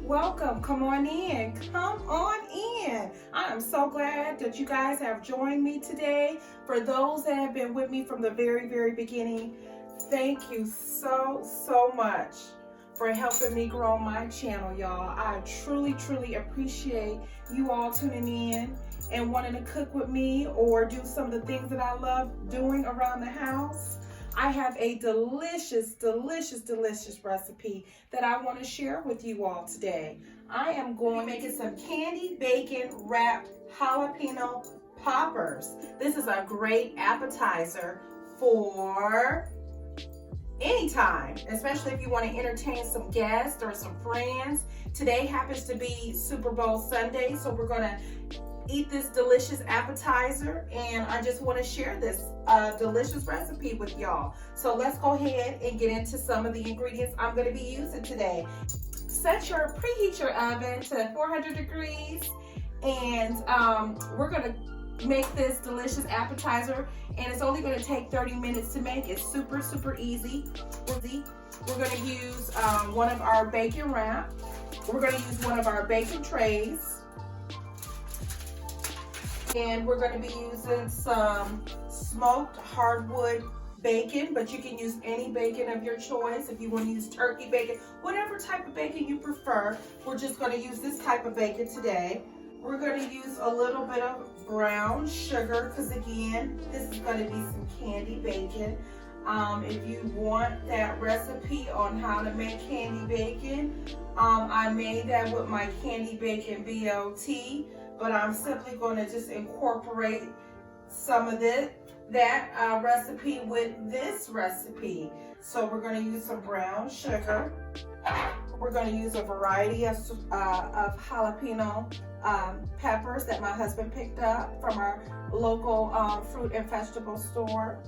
welcome. Come on in. Come on in. I am so glad that you guys have joined me today. For those that have been with me from the very beginning, thank you so much for helping me grow my channel, y'all. I truly appreciate you all tuning in and wanting to cook with me or do some of the things that I love doing around the house. I have a delicious recipe that I want to share with you all today. I am going to be making some candy bacon wrapped jalapeno poppers. This is a great appetizer for anytime, especially if you want to entertain some guests or some friends. Today happens to be Super Bowl Sunday, so we're going to eat this delicious appetizer, and I just want to share this delicious recipe with y'all. So let's go ahead and get into some of the ingredients I'm going to be using today. Preheat your oven to 400 degrees, and we're going to make this delicious appetizer, and it's only going to take 30 minutes to make. It's super easy. We're going to use one of our bacon wrap. We're going to use one of our bacon trays. And we're going to be using some smoked hardwood bacon, but you can use any bacon of your choice. If you want to use turkey bacon, whatever type of bacon you prefer, we're just going to use this type of bacon today. We're going to use a little bit of brown sugar because, again, this is going to be some candy bacon. If you want that recipe on how to make candy bacon, I made that with my candy bacon BLT, but I'm simply going to just incorporate some of that recipe with this recipe. So we're going to use some brown sugar. We're going to use a variety of jalapeno peppers that my husband picked up from our local fruit and vegetable store.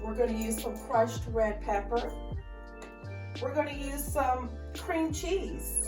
We're going to use some crushed red pepper. We're going to use some cream cheese,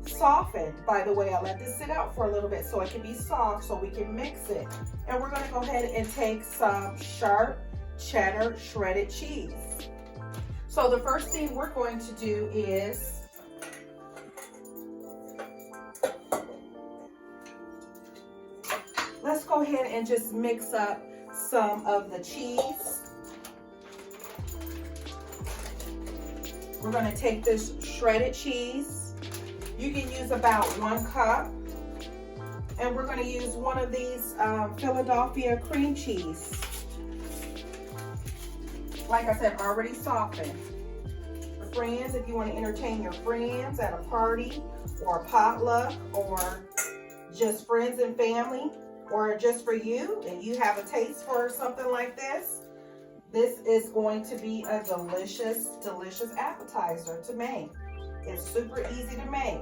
softened, by the way. I let this sit out for a little bit so it can be soft so we can mix it. And we're going to go ahead and take some sharp cheddar shredded cheese. So the first thing we're going to do is let's go ahead and just mix up some of the cheese. We're going to take this shredded cheese. You can use about 1 cup. And we're going to use one of these Philadelphia cream cheese. Like I said, already softened. For friends, if you want to entertain your friends at a party or a potluck, or just friends and family, or just for you and you have a taste for something like this, this is going to be a delicious appetizer to make. It's super easy to make.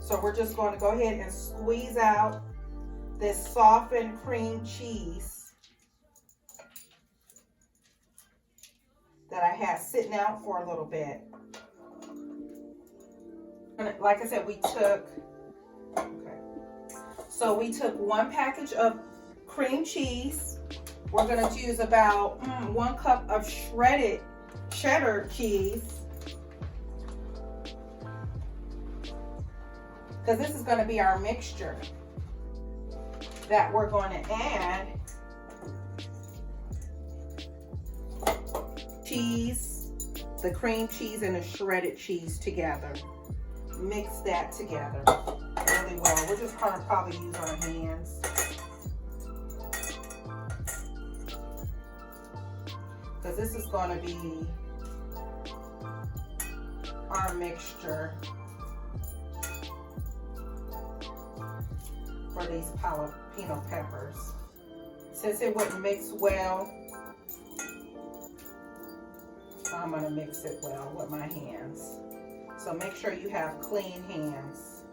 So we're just going to go ahead and squeeze out this softened cream cheese that I had sitting out for a little bit. Like I said, we took 1 package of cream cheese. We're going to use about 1 cup of shredded cheddar cheese, because this is going to be our mixture that we're going to add cheese, the cream cheese and the shredded cheese together. Mix that together really well. We're just going to probably use our hands, because this is going to be our mixture for these jalapeno peppers. Since it wouldn't mix well, I'm going to mix it well with my hands. So make sure you have clean hands.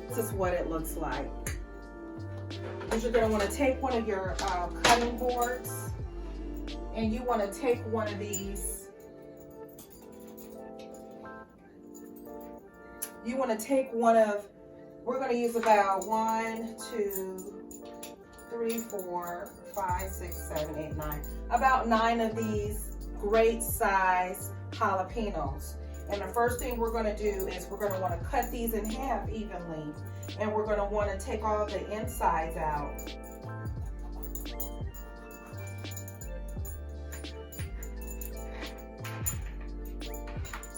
This is what it looks like. You're going to want to take one of your cutting boards, and you want to take one of these. You want to take one of, we're going to use about 1, 2, 3, 4, 5, 6, 7, 8, 9. About 9 of these great size jalapenos. And the first thing we're going to do is we're going to want to cut these in half evenly. And we're going to want to take all the insides out.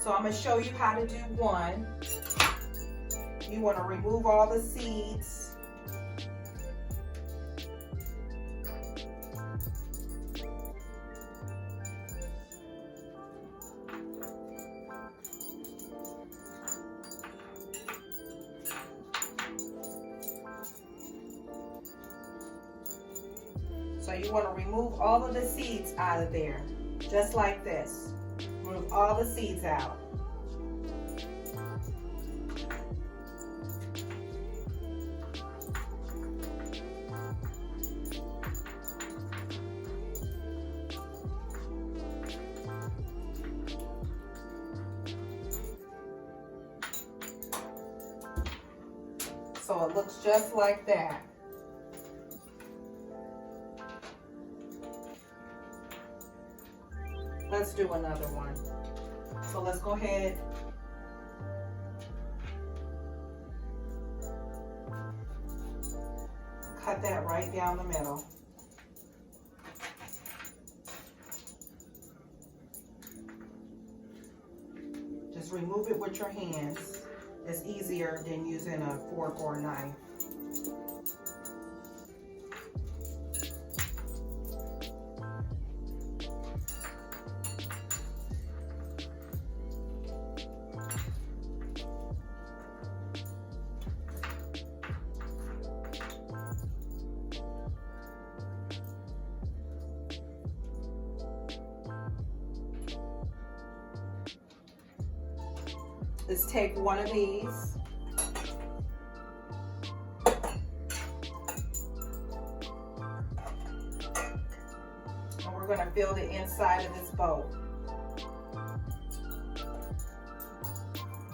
So I'm going to show you how to do one. You want to remove all the seeds. So you want to remove all of the seeds out of there, just like this. Remove all the seeds out. So it looks just like that. Let's do another one. So let's go ahead. Cut that right down the middle. Just remove it with your hands. It's easier than using a fork or a knife. Let's take one of these. And we're going to fill the inside of this bowl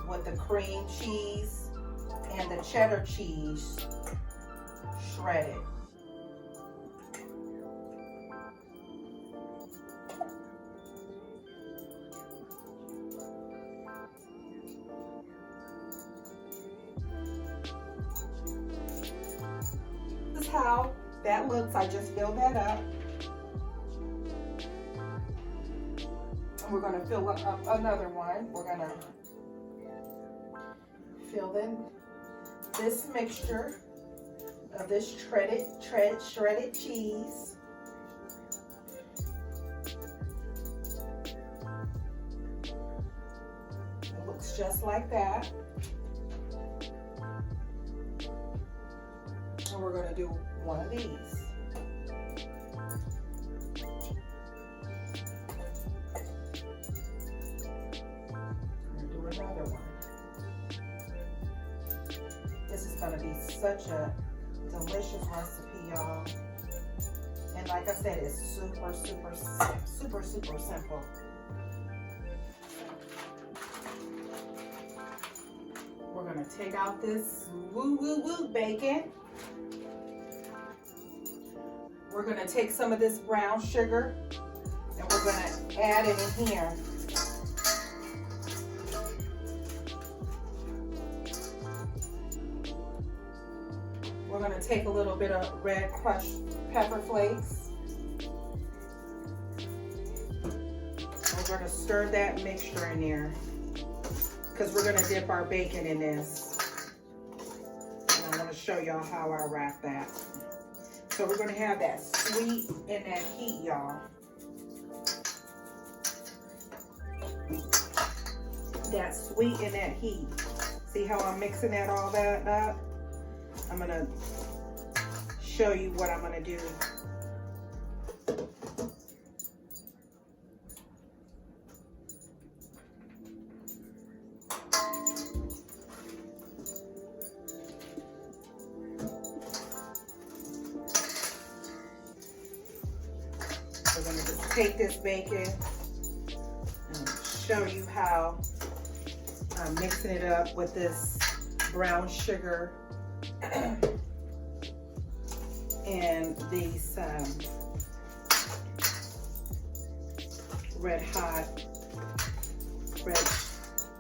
with the cream cheese and the cheddar cheese shredded. How that looks. I just filled that up. And we're going to fill up another one. We're going to fill in this mixture of this shredded cheese. It looks just like that. And we're going to do one of these. I'm going to do another one. This is going to be such a delicious recipe, y'all. And like I said, it's super simple. We're going to take out this woo bacon. We're going to take some of this brown sugar and we're going to add it in here. We're going to take a little bit of red crushed pepper flakes. We're going to stir that mixture in there because we're going to dip our bacon in this. And I'm going to show y'all how I wrap that. So we're going to have that sweet and that heat, y'all. That sweet and that heat. See how I'm mixing that all that up? I'm going to show you what I'm going to do. We're going to just take this bacon and show you how I'm mixing it up with this brown sugar and these red hot red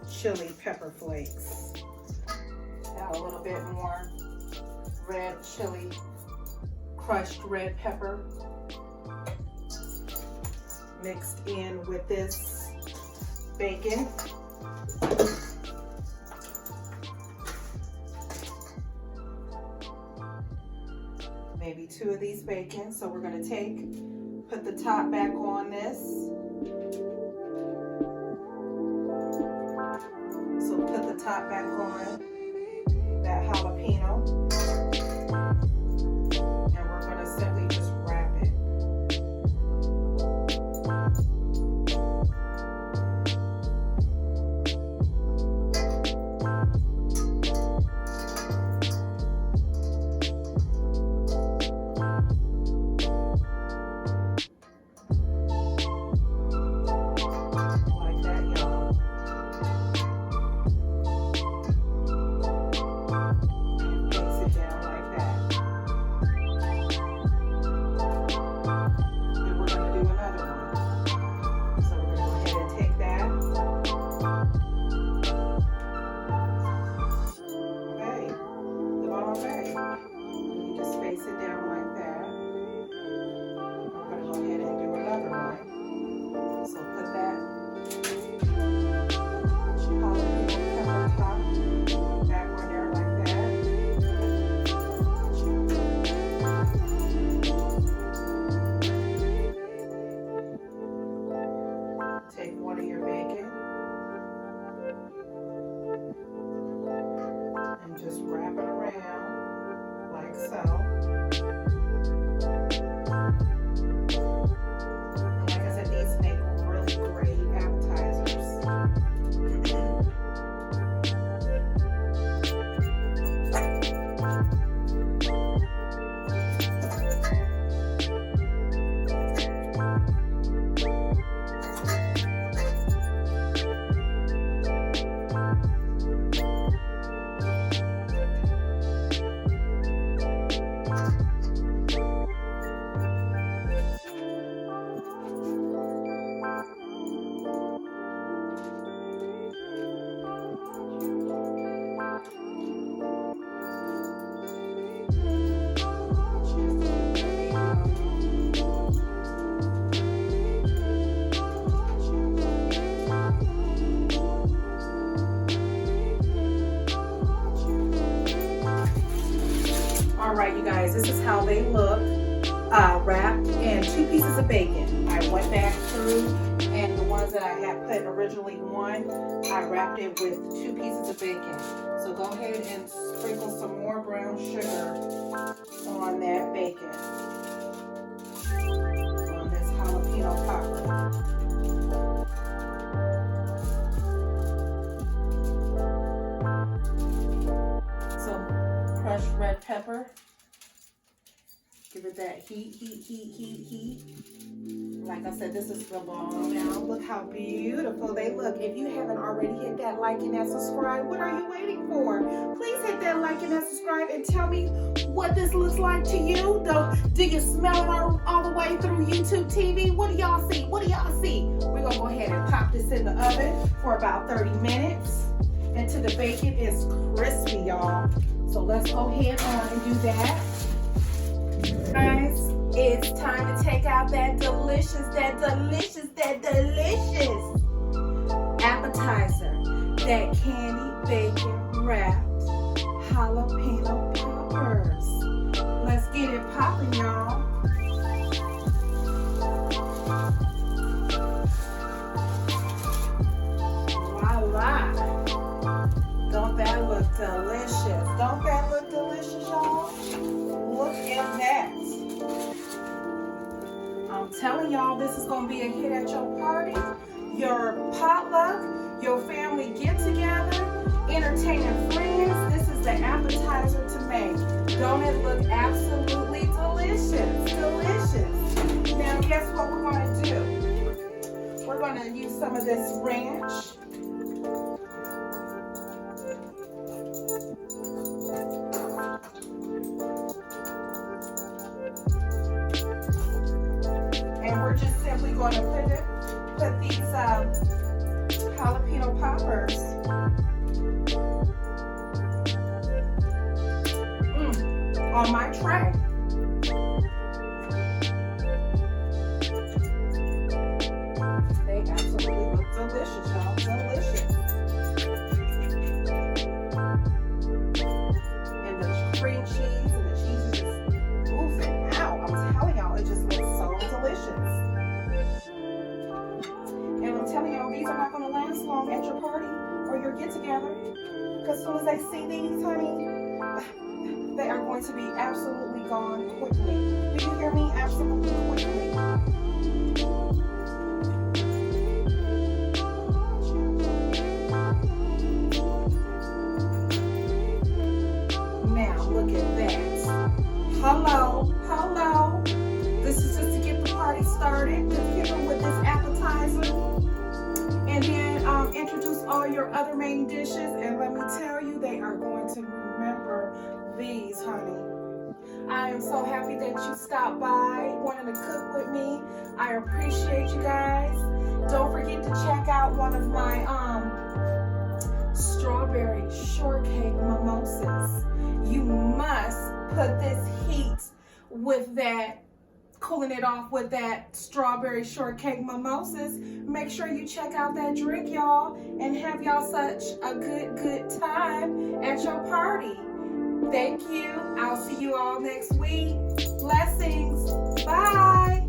chili pepper flakes. Add a little bit more red chili, crushed red pepper mixed in with this bacon. Maybe 2 of these bacon. So we're going to put the top back on this. So put the top back on that jalapeno. And we're going to simply just wrap it. Just wrap it around like so. And like I said, these make really great appetizers. Alright, you guys, this is how they look wrapped in 2 pieces of bacon. I went back through, and the ones that I had put originally one, I wrapped it with 2 pieces of bacon. So go ahead and sprinkle some more brown sugar on that bacon, on this jalapeno popper. Crushed red pepper. Give it that heat. Like I said, this is the bomb. Now look how beautiful they look. If you haven't already hit that like and that subscribe, what are you waiting for? Please hit that like and that subscribe and tell me what this looks like to you. Do you smell it all the way through YouTube TV? What do y'all see? What do y'all see? We're gonna go ahead and pop this in the oven for about 30 minutes until the bacon is crispy, y'all. So let's go ahead on and do that. Guys, it's time to take out that delicious appetizer. That candy bacon wrapped jalapeno poppers. Let's get it popping, y'all. Voila. Don't that look delicious? Don't that look delicious, y'all? Look at that. I'm telling y'all, this is going to be a hit at your party, your potluck, your family get-together, entertaining friends. This is the appetizer to make. Don't it look absolutely delicious? Delicious. Now, guess what we're going to do? We're going to use some of this ranch. And we're just simply going to put peppers. On my tray. They absolutely look delicious, y'all. Delicious. And the cream cheese and the cheese is just oozing out. I'm telling y'all, it just looks so delicious. And I'm telling y'all, these are not going to last long at your party or your get-together. Because as soon as they see these, honey, they are going to be absolutely gone quickly. Do you hear me? Absolutely quickly. Now, look at that. Hello, hello. This is just to get the party started. Just hit them with this appetizer. And then introduce all your other main dishes. And let me tell you, they are going to remember these, honey. I am so happy that you stopped by, wanting to cook with me. I appreciate you guys. Don't forget to check out one of my strawberry shortcake mimosas. You must put this heat with that, cooling it off with that strawberry shortcake mimosas. Make sure you check out that drink, y'all, and have y'all such a good time at your party. Thank you. I'll see you all next week. Blessings. Bye.